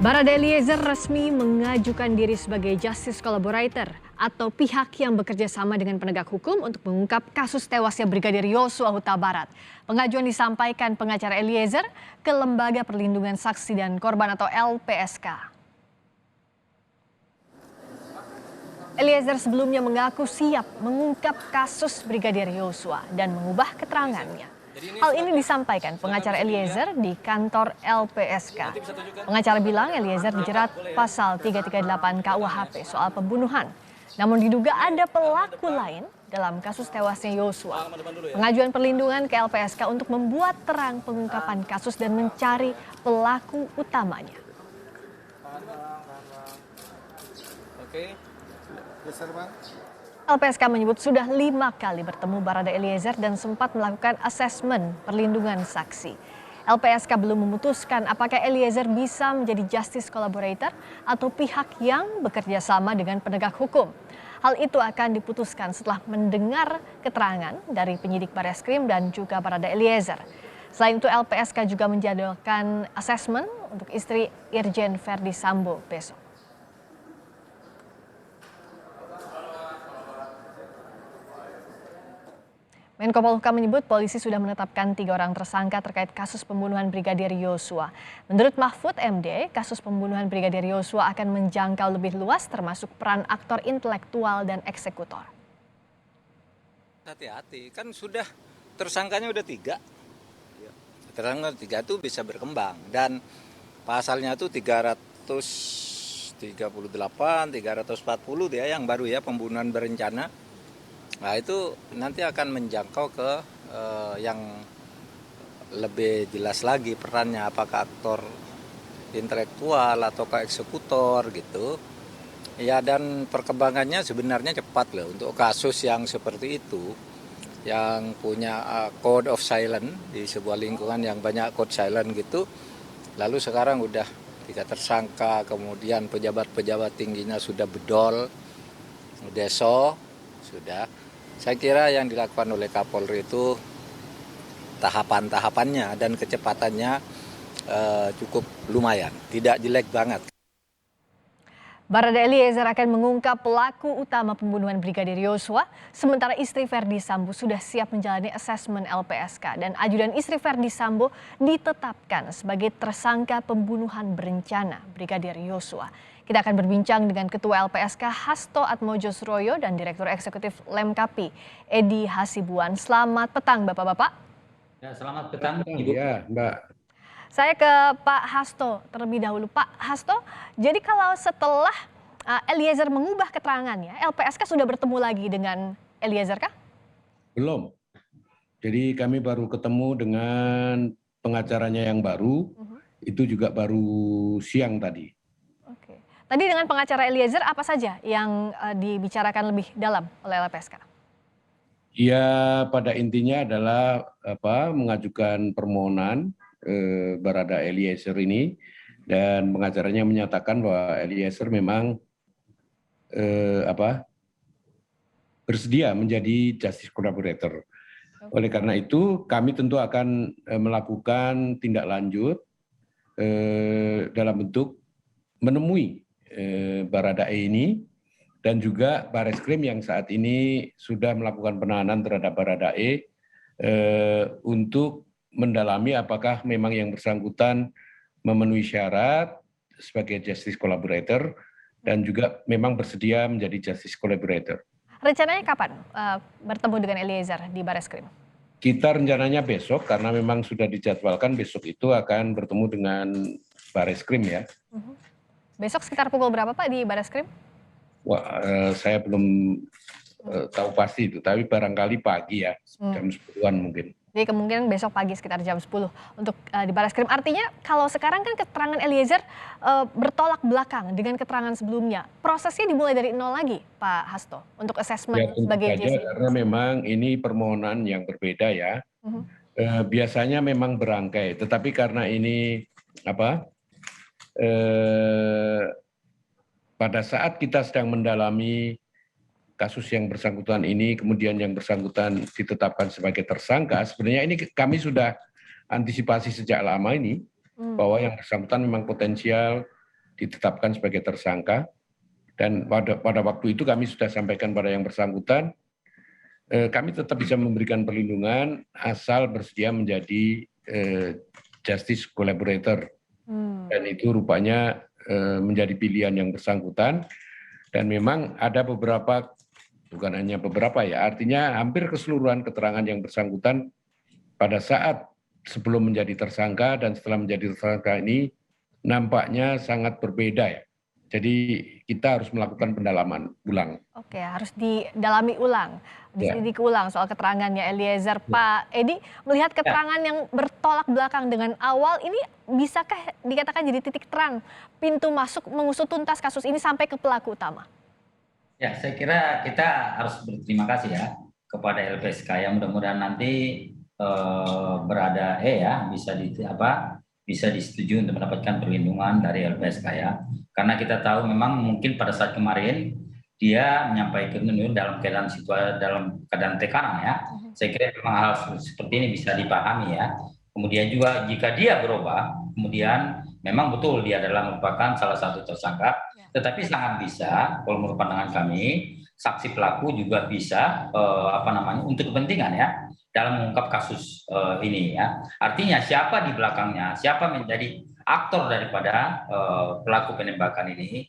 Barada Eliezer resmi mengajukan diri sebagai justice collaborator atau pihak yang bekerja sama dengan penegak hukum untuk mengungkap kasus tewasnya Brigadir Yosua Huta Barat. Pengajuan disampaikan pengacara Eliezer ke Lembaga Perlindungan Saksi dan Korban atau LPSK. Eliezer sebelumnya mengaku siap mengungkap kasus Brigadir Yosua dan mengubah keterangannya. Hal ini disampaikan pengacara Eliezer di kantor LPSK. Pengacara bilang Eliezer dijerat pasal 338 KUHP soal pembunuhan. Namun diduga ada pelaku lain dalam kasus tewasnya Yosua. Pengajuan perlindungan ke LPSK untuk membuat terang pengungkapan kasus dan mencari pelaku utamanya. LPSK menyebut sudah 5 kali bertemu Barada Eliezer dan sempat melakukan asesmen perlindungan saksi. LPSK belum memutuskan apakah Eliezer bisa menjadi justice collaborator atau pihak yang bekerja sama dengan penegak hukum. Hal itu akan diputuskan setelah mendengar keterangan dari penyidik Bareskrim dan juga Barada Eliezer. Selain itu LPSK juga menjadwalkan asesmen untuk istri Irjen Verdi Sambo besok. Menko Polhukam menyebut polisi sudah menetapkan 3 orang tersangka terkait kasus pembunuhan Brigadir Yosua. Menurut Mahfud MD, kasus pembunuhan Brigadir Yosua akan menjangkau lebih luas termasuk peran aktor intelektual dan eksekutor. Hati-hati, kan sudah tersangkanya udah 3. Tersangka 3 itu bisa berkembang dan pasalnya itu 338, 340 dia yang baru ya, pembunuhan berencana. Nah itu nanti akan menjangkau ke yang lebih jelas lagi perannya, apakah aktor intelektual atau ke eksekutor gitu. Ya dan perkembangannya sebenarnya cepat loh untuk kasus yang seperti itu, yang punya code of silence di sebuah lingkungan yang banyak code silence gitu. Lalu sekarang udah 3 tersangka, kemudian pejabat-pejabat tingginya sudah bedol, deso, sudah. Saya kira yang dilakukan oleh Kapolri itu tahapan-tahapannya dan kecepatannya cukup lumayan, tidak jelek banget. Barada Eliezer akan mengungkap pelaku utama pembunuhan Brigadir Yosua, sementara istri Verdi Sambo sudah siap menjalani asesmen LPSK dan ajudan istri Verdi Sambo ditetapkan sebagai tersangka pembunuhan berencana Brigadir Yosua. Kita akan berbincang dengan Ketua LPSK Hasto Atmojosroyo dan Direktur Eksekutif Lemkapi Edi Hasibuan. Selamat petang Bapak-Bapak. Ya, selamat petang Ibu. Ya, Mbak. Saya ke Pak Hasto terlebih dahulu. Pak Hasto, jadi kalau setelah Eliezer mengubah keterangannya, LPSK sudah bertemu lagi dengan Eliezer kah? Belum. Jadi kami baru ketemu dengan pengacaranya yang baru, itu juga baru siang tadi. Oke. Tadi dengan pengacara Eliezer apa saja yang dibicarakan lebih dalam oleh LPSK? Ya, pada intinya adalah mengajukan permohonan Barada Eliezer ini, dan pengacaranya menyatakan bahwa Eliezer memang bersedia menjadi justice collaborator. Oleh karena itu kami tentu akan melakukan tindak lanjut dalam bentuk menemui Barada E ini dan juga Bareskrim yang saat ini sudah melakukan penahanan terhadap Barada E untuk mendalami apakah memang yang bersangkutan memenuhi syarat sebagai justice collaborator dan juga memang bersedia menjadi justice collaborator. Rencananya kapan bertemu dengan Eliezer di Bareskrim? Kita rencananya besok karena memang sudah dijadwalkan besok itu akan bertemu dengan Bareskrim ya. Besok sekitar pukul berapa Pak di Bareskrim? Wah, saya belum tahu pasti itu, tapi barangkali pagi ya, jam 10-an mungkin. Jadi kemungkinan besok pagi sekitar jam 10 untuk di Bareskrim. Artinya kalau sekarang kan keterangan Eliezer bertolak belakang dengan keterangan sebelumnya. Prosesnya dimulai dari nol lagi Pak Hasto untuk asesmen Ya, sebagai saja, karena memang ini permohonan yang berbeda ya. Biasanya memang berangkai, tetapi karena ini pada saat kita sedang mendalami kasus yang bersangkutan ini, kemudian yang bersangkutan ditetapkan sebagai tersangka, sebenarnya ini kami sudah antisipasi sejak lama ini, bahwa yang bersangkutan memang potensial ditetapkan sebagai tersangka. Dan pada waktu itu kami sudah sampaikan pada yang bersangkutan, kami tetap bisa memberikan perlindungan asal bersedia menjadi justice collaborator. Dan itu rupanya menjadi pilihan yang bersangkutan. Dan memang ada beberapa, bukan hanya beberapa ya, artinya hampir keseluruhan keterangan yang bersangkutan pada saat sebelum menjadi tersangka dan setelah menjadi tersangka ini nampaknya sangat berbeda ya. Jadi kita harus melakukan pendalaman ulang. Oke, harus didalami ulang, diselidiki ulang soal keterangannya Eliezer. Pak Edi, melihat keterangan yang bertolak belakang dengan awal, ini bisakah dikatakan jadi titik terang pintu masuk mengusut tuntas kasus ini sampai ke pelaku utama? Ya, saya kira kita harus berterima kasih ya kepada LPSK yang mudah-mudahan nanti berada bisa disetujui untuk mendapatkan perlindungan dari LPSK ya. Karena kita tahu memang mungkin pada saat kemarin dia menyampaikan dalam keadaan tekanan ya. Saya kira memang hal seperti ini bisa dipahami ya. Kemudian juga jika dia berubah, kemudian memang betul dia adalah merupakan salah satu tersangka, tetapi sangat bisa kalau menurut pandangan kami saksi pelaku juga bisa untuk kepentingan ya dalam mengungkap kasus ini ya. Artinya siapa di belakangnya, siapa menjadi aktor daripada pelaku penembakan ini,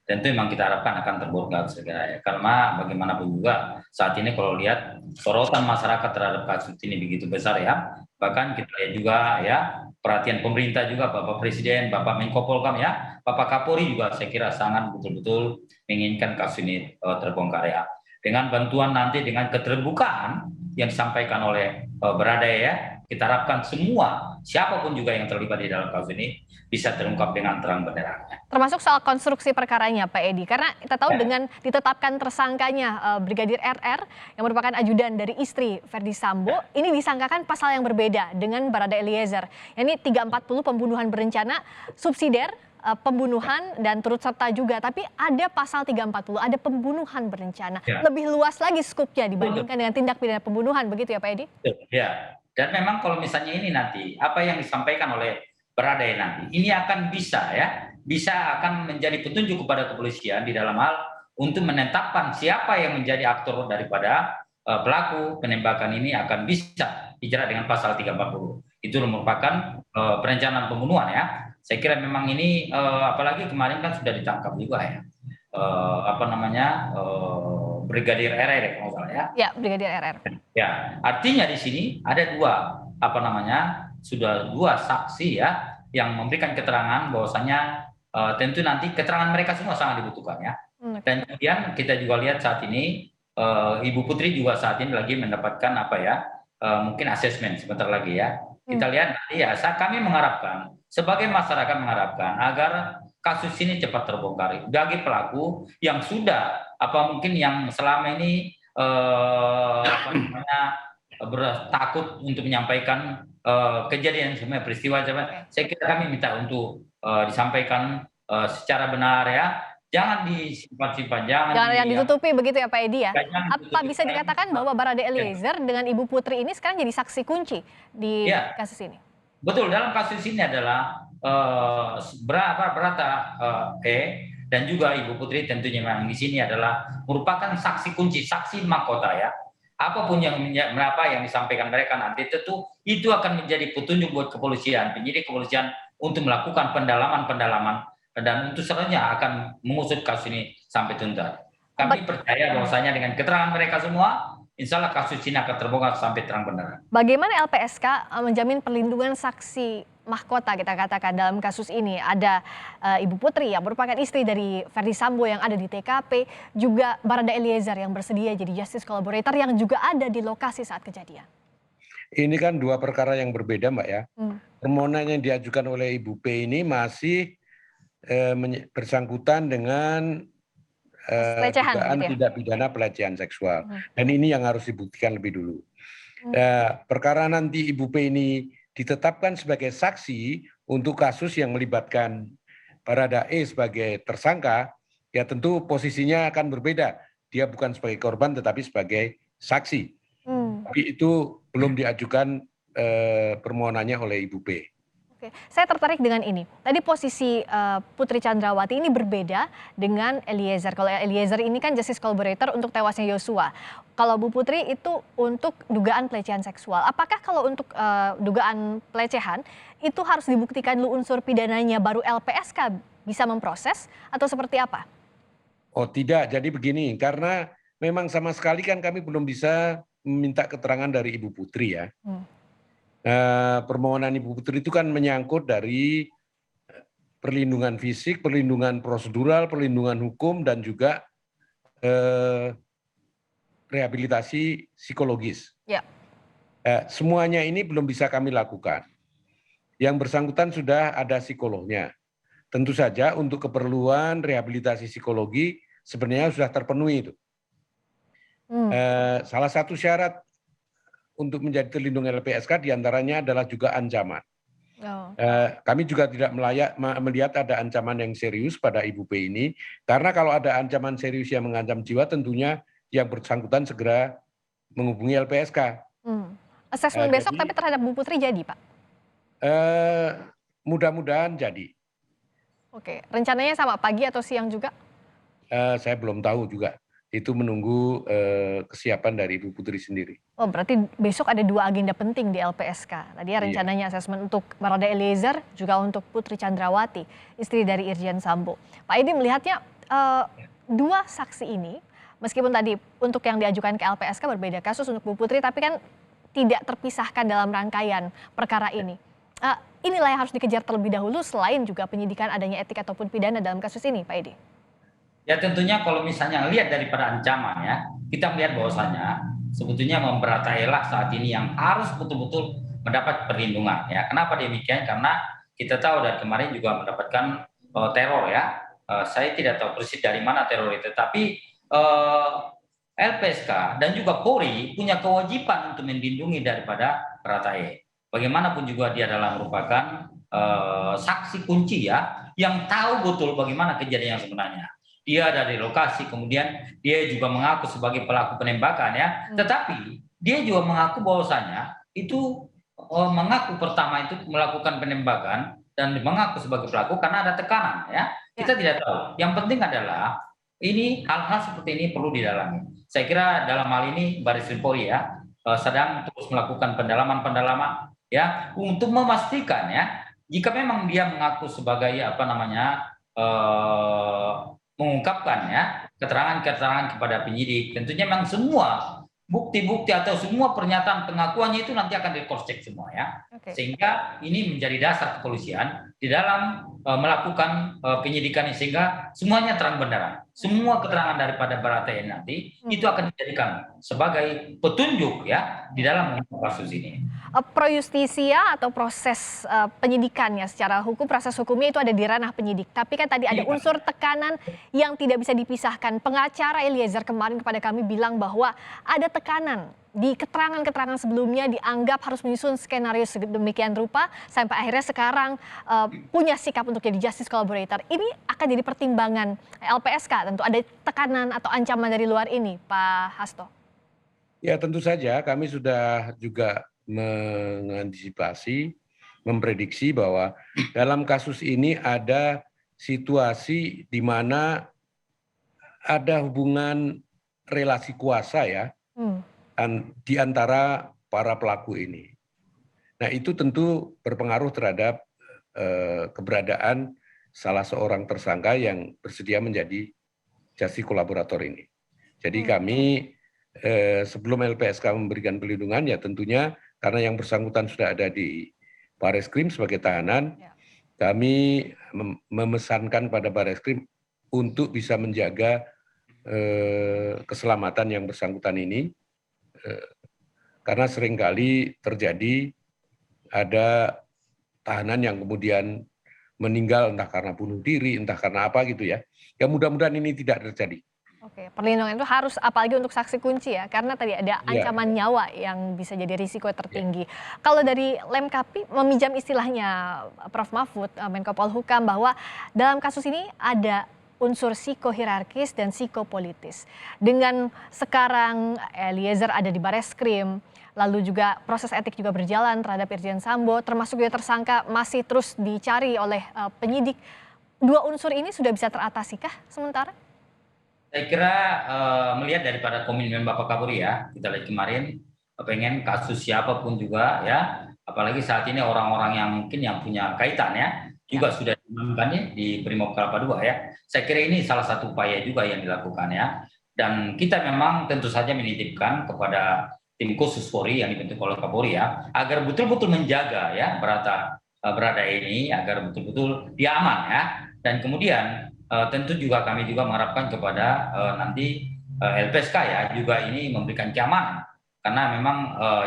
tentu memang kita harapkan akan terbongkar segera ya. Karena bagaimanapun juga saat ini kalau lihat sorotan masyarakat terhadap kasus ini begitu besar ya. Bahkan kita lihat juga ya perhatian pemerintah juga, Bapak Presiden, Bapak Menko Polhukam ya, Bapak Kapolri juga saya kira sangat betul-betul menginginkan kasus ini terbongkar ya. Dengan bantuan nanti dengan keterbukaan yang disampaikan oleh Baradae ya, kita harapkan semua siapapun juga yang terlibat di dalam kasus ini bisa terungkap dengan terang benderang. Termasuk soal konstruksi perkaranya Pak Edi, karena kita tahu dengan ditetapkan tersangkanya Brigadir RR yang merupakan ajudan dari istri Verdi Sambo, ini disangkakan pasal yang berbeda dengan Barada Eliezer. Ini 340 pembunuhan berencana, subsidiar, pembunuhan dan turut serta juga, tapi ada pasal 340, ada pembunuhan berencana. Lebih luas lagi skupnya dibandingkan dengan tindak pidana pembunuhan, begitu ya Pak Edi? Ya, dan memang kalau misalnya ini nanti apa yang disampaikan oleh Baradae nanti, ini akan bisa akan menjadi petunjuk kepada kepolisian di dalam hal untuk menetapkan siapa yang menjadi aktor daripada pelaku penembakan ini akan bisa dijerat dengan pasal 340. Itu merupakan perencanaan pembunuhan ya. Saya kira memang ini apalagi kemarin kan sudah ditangkap juga ya. Brigadir RR kalau salah ya. Ya, Brigadir RR. Ya, artinya di sini ada sudah dua saksi ya yang memberikan keterangan bahwasanya tentu nanti keterangan mereka semua sangat dibutuhkan ya. Dan kemudian kita juga lihat saat ini Ibu Putri juga saat ini lagi mendapatkan mungkin asesmen sebentar lagi ya. Kita lihat nanti ya, kami mengharapkan sebagai masyarakat mengharapkan agar kasus ini cepat terbongkar bagi pelaku yang sudah mungkin yang selama ini takut untuk menyampaikan kejadian semua peristiwa. Saya kira kami minta untuk disampaikan secara benar ya, jangan disimpan-simpan, jangan yang ditutupi begitu ya Pak Edi ya. Apa bisa ditutupi. dikatakan bahwa Barada Eliezer dengan Ibu Putri ini sekarang jadi saksi kunci di kasus ini? Betul, dalam kasus ini adalah dan juga Ibu Putri tentunya memang di sini adalah merupakan saksi kunci, saksi mahkota ya. Apapun yang disampaikan mereka nanti tentu itu akan menjadi petunjuk buat penyidik kepolisian untuk melakukan pendalaman dan untuk selanjutnya akan mengusut kasus ini sampai tuntas. Kami percaya bahwasanya dengan keterangan mereka semua, insya Allah kasus ini akan terbongkar sampai terang benerang. Bagaimana LPSK menjamin perlindungan saksi mahkota kita katakan dalam kasus ini? Ada Ibu Putri yang merupakan istri dari Verdi Sambo yang ada di TKP, juga Barada Eliezer yang bersedia jadi justice collaborator yang juga ada di lokasi saat kejadian. Ini kan dua perkara yang berbeda Mbak ya. Permohonan yang diajukan oleh Ibu P ini masih bersangkutan dengan dugaan tindak pidana pelecehan seksual. Dan ini yang harus dibuktikan lebih dulu. Perkara nanti Ibu P ini ditetapkan sebagai saksi untuk kasus yang melibatkan Baradae sebagai tersangka, ya tentu posisinya akan berbeda. Dia bukan sebagai korban tetapi sebagai saksi. Tapi itu belum diajukan permohonannya oleh Ibu P. Oke, saya tertarik dengan ini. Tadi posisi Putri Chandrawati ini berbeda dengan Eliezer. Kalau Eliezer ini kan justice collaborator untuk tewasnya Yosua. Kalau Bu Putri itu untuk dugaan pelecehan seksual. Apakah kalau untuk dugaan pelecehan itu harus dibuktikan dulu unsur pidananya baru LPSK bisa memproses atau seperti apa? Oh tidak, jadi begini, karena memang sama sekali kan kami belum bisa meminta keterangan dari Ibu Putri ya. Permohonan Ibu Putri itu kan menyangkut dari perlindungan fisik, perlindungan prosedural, perlindungan hukum, dan juga rehabilitasi psikologis. Ya. Semuanya ini belum bisa kami lakukan. Yang bersangkutan sudah ada psikolognya. Tentu saja untuk keperluan rehabilitasi psikologi sebenarnya sudah terpenuhi itu. Salah satu syarat untuk menjadi terlindung LPSK diantaranya adalah juga ancaman. Kami juga tidak melihat ada ancaman yang serius pada Ibu P ini, karena kalau ada ancaman serius yang mengancam jiwa tentunya yang bersangkutan segera menghubungi LPSK. Asesmen besok tapi terhadap Bu Putri jadi Pak? Mudah-mudahan jadi. Oke, rencananya sama pagi atau siang juga? Saya belum tahu juga. Itu menunggu kesiapan dari Ibu Putri sendiri. Oh, berarti besok ada 2 agenda penting di LPSK. Tadi ya rencananya asesmen untuk Barada Eliezer, juga untuk Putri Chandrawati, istri dari Irjen Sambo. Pak Edi melihatnya 2 saksi ini, meskipun tadi untuk yang diajukan ke LPSK berbeda kasus untuk Bu Putri, tapi kan tidak terpisahkan dalam rangkaian perkara ini. Inilah yang harus dikejar terlebih dahulu selain juga penyidikan adanya etik ataupun pidana dalam kasus ini, Pak Edi. Ya tentunya kalau misalnya lihat daripada ancaman ya, kita melihat bahwasanya sebetulnya memberataelah saat ini yang harus betul-betul mendapat perlindungan ya. Kenapa demikian? Karena kita tahu dari kemarin juga mendapatkan teror ya. Saya tidak tahu persis dari mana teror itu, tapi LPSK dan juga Polri punya kewajiban untuk melindungi daripada Baradae. Bagaimanapun juga dia adalah merupakan saksi kunci ya, yang tahu betul bagaimana kejadian yang sebenarnya. Dia dari lokasi, kemudian dia juga mengaku sebagai pelaku penembakan ya. Tetapi dia juga mengaku bahwasanya itu mengaku pertama itu melakukan penembakan dan mengaku sebagai pelaku karena ada tekanan ya. Kita tidak tahu. Yang penting adalah ini hal-hal seperti ini perlu didalami. Saya kira dalam hal ini Baris Krim Polri ya sedang terus melakukan pendalaman ya untuk memastikan ya jika memang dia mengaku sebagai mengungkapkan ya keterangan-keterangan kepada penyidik, tentunya memang semua bukti-bukti atau semua pernyataan pengakuannya itu nanti akan di cross check semua ya. Sehingga ini menjadi dasar kepolisian di dalam melakukan penyidikan ini, sehingga semuanya terang benderang. Semua keterangan daripada Baradae nanti itu akan dijadikan sebagai petunjuk ya di dalam kasus ini. Pro justisia atau proses penyidikannya secara hukum, proses hukumnya itu ada di ranah penyidik. Tapi kan tadi ada unsur tekanan yang tidak bisa dipisahkan. Pengacara Eliezer kemarin kepada kami bilang bahwa ada tekanan di keterangan-keterangan sebelumnya dianggap harus menyusun skenario sedemikian rupa sampai akhirnya sekarang punya sikap untuk jadi justice collaborator. Ini akan jadi pertimbangan LPSK, tentu ada tekanan atau ancaman dari luar ini, Pak Hasto. Ya tentu saja kami sudah juga mengantisipasi, memprediksi bahwa dalam kasus ini ada situasi di mana ada hubungan relasi kuasa ya di antara para pelaku ini. Nah itu tentu berpengaruh terhadap keberadaan salah seorang tersangka yang bersedia menjadi justice collaborator ini. Jadi kami sebelum LPSK memberikan perlindungan ya tentunya karena yang bersangkutan sudah ada di Bareskrim sebagai tahanan, kami memesankan pada Bareskrim untuk bisa menjaga keselamatan yang bersangkutan ini, karena seringkali terjadi ada tahanan yang kemudian meninggal entah karena bunuh diri, entah karena apa gitu ya. Ya mudah-mudahan ini tidak terjadi. Oke, perlindungan itu harus apalagi untuk saksi kunci ya, karena tadi ada ancaman nyawa yang bisa jadi risiko tertinggi. Kalau dari Lemkapi meminjam istilahnya Prof. Mahfud, Menko Polhukam, bahwa dalam kasus ini ada unsur psikohierarkis dan psikopolitis. Dengan sekarang Eliezer ada di Bareskrim, lalu juga proses etik juga berjalan terhadap Irjen Sambo, termasuk juga tersangka masih terus dicari oleh penyidik. Dua unsur ini sudah bisa teratasikah sementara? Saya kira melihat daripada komitmen Bapak Kapolri ya, kita lihat kemarin pengen kasus siapapun juga ya, apalagi saat ini orang-orang yang mungkin yang punya kaitan ya, juga sudah diumumkan ya di Brimob Kelapa II ya. Saya kira ini salah satu upaya juga yang dilakukan ya. Dan kita memang tentu saja menitipkan kepada tim khusus Polri yang dibentuk oleh Kapolri ya, agar betul-betul menjaga ya berada ini agar betul-betul dia aman ya. Dan kemudian tentu juga kami juga mengharapkan kepada nanti LPSK ya juga ini memberikan keamanan, karena memang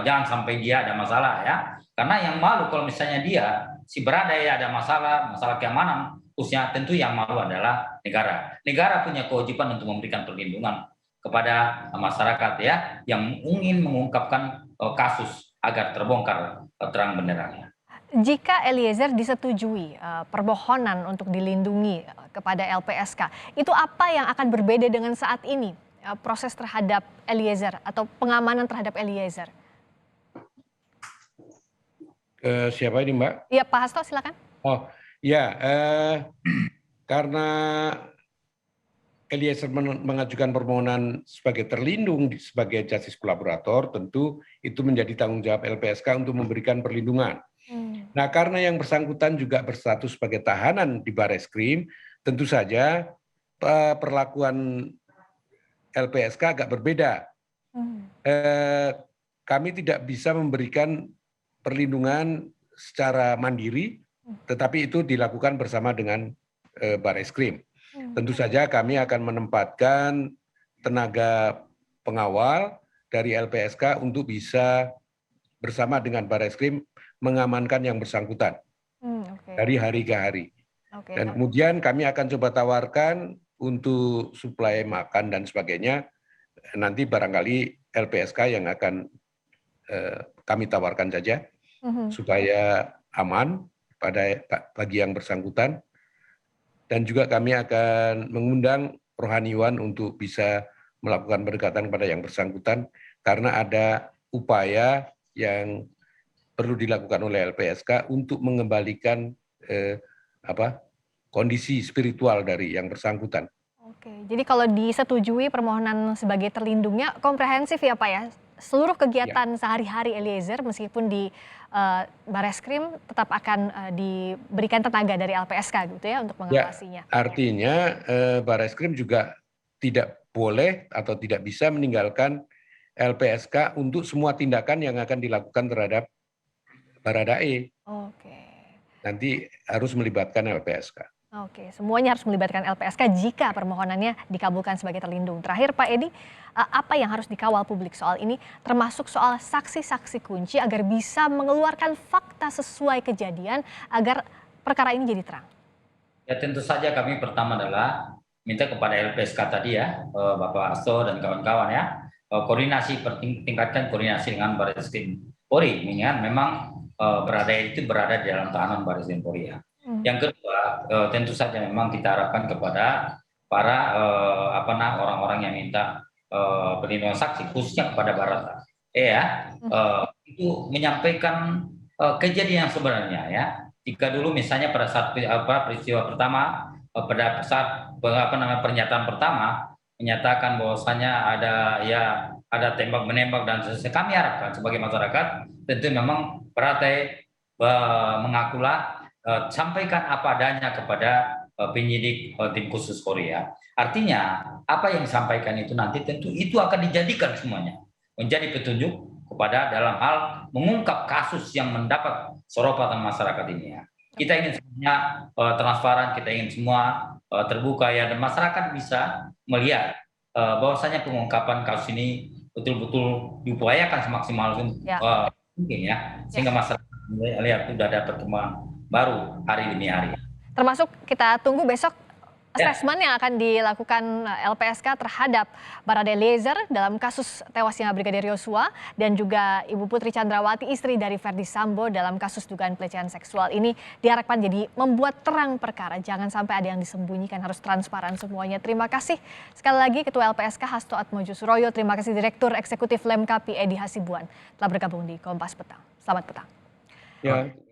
jangan sampai dia ada masalah ya, karena yang malu kalau misalnya dia si Baradae ada masalah keamanan khususnya, tentu yang malu adalah negara punya kewajiban untuk memberikan perlindungan kepada masyarakat ya yang ingin mengungkapkan kasus agar terbongkar terang benderangnya. Jika Eliezer disetujui permohonan untuk dilindungi kepada LPSK, itu apa yang akan berbeda dengan saat ini proses terhadap Eliezer atau pengamanan terhadap Eliezer? Siapa ini, Mbak? Ya, Pak Hasto silakan. Oh ya, karena Eliezer mengajukan permohonan sebagai terlindung sebagai justice kolaborator, tentu itu menjadi tanggung jawab LPSK untuk memberikan perlindungan. Nah, karena yang bersangkutan juga berstatus sebagai tahanan di Bareskrim, tentu saja perlakuan LPSK agak berbeda. Kami tidak bisa memberikan perlindungan secara mandiri, tetapi itu dilakukan bersama dengan Bareskrim. Tentu saja kami akan menempatkan tenaga pengawal dari LPSK untuk bisa bersama dengan Bareskrim mengamankan yang bersangkutan dari hari ke hari. Dan kemudian kami akan coba tawarkan untuk suplai makan dan sebagainya, nanti barangkali LPSK yang akan kami tawarkan saja supaya aman bagi yang bersangkutan. Dan juga kami akan mengundang rohaniwan untuk bisa melakukan pendekatan kepada yang bersangkutan, karena ada upaya yang perlu dilakukan oleh LPSK untuk mengembalikan kondisi spiritual dari yang bersangkutan. Oke, jadi kalau disetujui permohonan sebagai terlindungnya komprehensif ya Pak ya? Seluruh kegiatan sehari-hari Eliezer meskipun di Bareskrim tetap akan diberikan tenaga dari LPSK gitu ya untuk mengawasinya. Ya, artinya Bareskrim juga tidak boleh atau tidak bisa meninggalkan LPSK untuk semua tindakan yang akan dilakukan terhadap Baradae. Oke. Nanti harus melibatkan LPSK. Oke, semuanya harus melibatkan LPSK jika permohonannya dikabulkan sebagai terlindung. Terakhir Pak Edi, apa yang harus dikawal publik soal ini, termasuk soal saksi-saksi kunci agar bisa mengeluarkan fakta sesuai kejadian agar perkara ini jadi terang? Ya tentu saja kami pertama adalah minta kepada LPSK tadi ya, Bapak Hasto dan kawan-kawan ya, tingkatkan koordinasi dengan Bareskrim Polri, memang Baradae itu berada di dalam tahanan Bareskrim Polri ya. Yang kedua, tentu saja memang kita harapkan kepada para orang-orang yang minta perlindungan saksi, khususnya kepada Baradae itu menyampaikan kejadian yang sebenarnya ya. Jika dulu misalnya pada saat peristiwa pertama, pada saat pernyataan pertama menyatakan bahwasanya ada tembak menembak dan seterusnya, kami harapkan sebagai masyarakat tentu memang Baradae mengakulah sampaikan apa adanya kepada penyidik tim khusus Korea. Artinya apa yang disampaikan itu nanti tentu itu akan dijadikan semuanya menjadi petunjuk kepada dalam hal mengungkap kasus yang mendapat sorotan masyarakat ini ya. Kita ingin semuanya transparan, kita ingin semua terbuka ya, dan masyarakat bisa melihat bahwasanya pengungkapan kasus ini betul-betul diupayakan semaksimal mungkin ya, sehingga masyarakat melihat sudah ada perkembangan baru hari demi hari. Termasuk kita tunggu besok asesmen yang akan dilakukan LPSK terhadap Barada Eliezer dalam kasus tewasnya Brigadir Yosua dan juga Ibu Putri Chandrawati, istri dari Verdi Sambo, dalam kasus dugaan pelecehan seksual ini diharapkan jadi membuat terang perkara. Jangan sampai ada yang disembunyikan, harus transparan semuanya. Terima kasih sekali lagi Ketua LPSK Hasto Atmojo-Suroyo. Terima kasih Direktur Eksekutif Lemkapi Edi Hasibuan telah bergabung di Kompas Petang. Selamat petang. Ya.